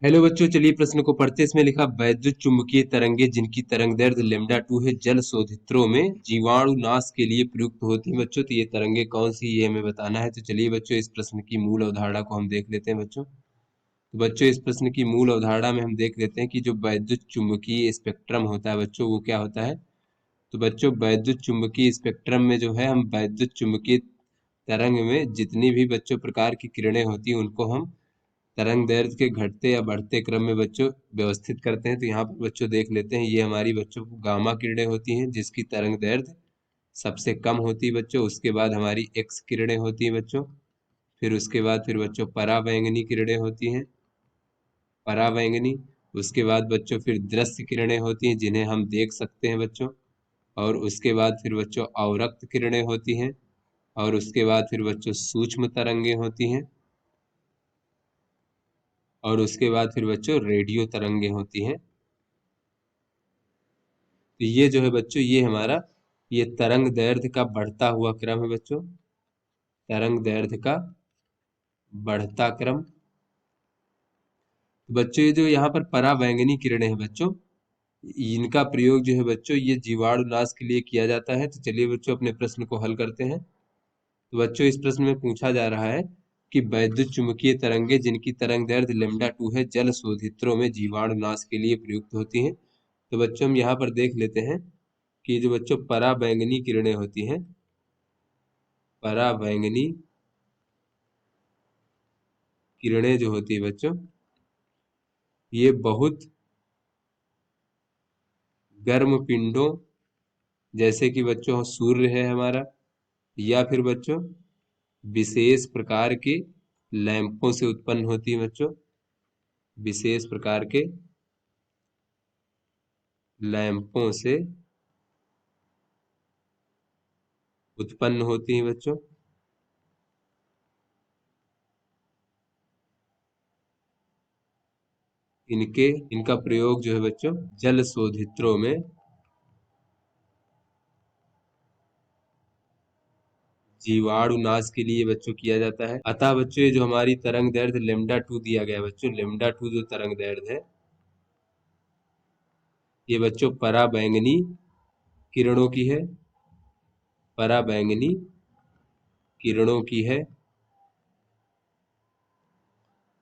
Hello बच्चों, चलिए प्रश्न को पढ़ते। इसमें लिखा वैद्युत चुम्बकीय तरंगे जिनकी तरंग दैर्ध्य लैम्डा 2 है जल शोधित्रों में जीवाणु नाश के लिए प्रयुक्त होती हैं। बच्चों तो ये तरंगे कौन सी, ये हमें बताना है। तो चलिए बच्चों इस प्रश्न की मूल अवधारणा को हम देख लेते हैं बच्चों। तो बच्चों इस प्रश्न की मूल अवधारणा में हम देख लेते हैं कि जो वैद्युत चुम्बकीय स्पेक्ट्रम होता है बच्चों, वो क्या होता है। तो बच्चों वैद्युत चुम्बकीय स्पेक्ट्रम में जो है हम वैद्युत चुम्बकीय तरंग में जितनी भी बच्चों प्रकार की किरणें होती हैं उनको हम तरंग दैर्ध्य के घटते या बढ़ते क्रम में बच्चों व्यवस्थित करते हैं। तो यहाँ पर बच्चों देख लेते हैं, ये हमारी बच्चों गामा किरणें होती हैं जिसकी तरंग दैर्ध्य सबसे कम होती है बच्चों। उसके बाद हमारी एक्स किरणें होती हैं बच्चों। फिर उसके बाद फिर बच्चों परावैंगनी किरणें होती हैं, परावैंगनी। उसके बाद बच्चों फिर दृश्य किरणें होती हैं जिन्हें हम देख सकते हैं बच्चों। और उसके बाद फिर बच्चों अवरक्त किरणें होती हैं। और उसके बाद फिर बच्चों सूक्ष्म तरंगे होती हैं। और उसके बाद फिर बच्चों रेडियो तरंगे होती हैं। तो ये जो है बच्चों, ये हमारा ये तरंग दैर्ध्य का बढ़ता हुआ क्रम है बच्चों, तरंग दैर्ध्य का बढ़ता क्रम। तो बच्चों ये जो यहाँ पर परावैंगनी किरणें हैं बच्चों, इनका प्रयोग जो है बच्चों ये जीवाणु नाश के लिए किया जाता है। तो चलिए बच्चों अपने प्रश्न को हल करते हैं। तो बच्चों इस प्रश्न में पूछा जा रहा है कि वैद्युत चुम्बकीय तरंगे जिनकी तरंग दैर्ध्य लैम्डा 2 है जल शोधित्रों में जीवाणु नाश के लिए प्रयुक्त होती हैं। तो बच्चों हम यहाँ पर देख लेते हैं कि जो बच्चों पराबैंगनी किरणें होती हैं, पराबैंगनी किरणें जो होती है बच्चों, ये बहुत गर्म पिंडों जैसे कि बच्चों सूर्य है हमारा, या फिर बच्चों विशेष प्रकार के लैंपों से उत्पन्न होती है बच्चों, विशेष प्रकार के लैंपों से उत्पन्न होती है बच्चों। इनका प्रयोग जो है बच्चों जल शोधित्रों में जीवाणु नाश के लिए बच्चों किया जाता है। अतः बच्चों ये जो हमारी तरंग दैर्ध्य लैम्डा 2 दिया गया है बच्चों, लैम्डा 2 जो तरंग दैर्ध्य है, ये बच्चों पराबैंगनी किरणों की है, पराबैंगनी किरणों की है।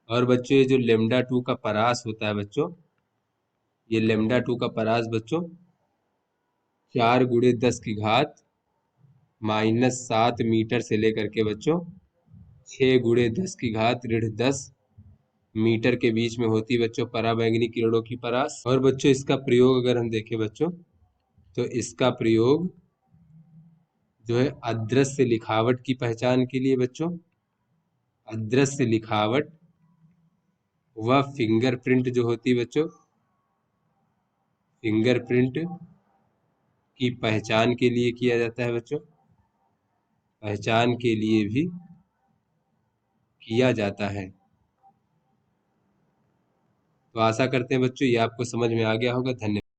और बच्चों ये जो लैम्डा 2 का परास होता है बच्चों, ये लैम्डा 2 का परास बच्चों 4 × 10⁻⁻⁷ मीटर से लेकर के बच्चों 6 × 10⁻10 मीटर के बीच में होती है बच्चों पराबैंगनी किरणों की परास। और बच्चों इसका प्रयोग अगर हम देखें बच्चों, तो इसका प्रयोग जो है अदृश्य लिखावट की पहचान के लिए बच्चों, अदृश्य लिखावट व फिंगरप्रिंट जो होती है बच्चों, फिंगरप्रिंट की पहचान के लिए किया जाता है बच्चों, पहचान के लिए भी किया जाता है। तो आशा करते हैं बच्चों ये आपको समझ में आ गया होगा। धन्यवाद।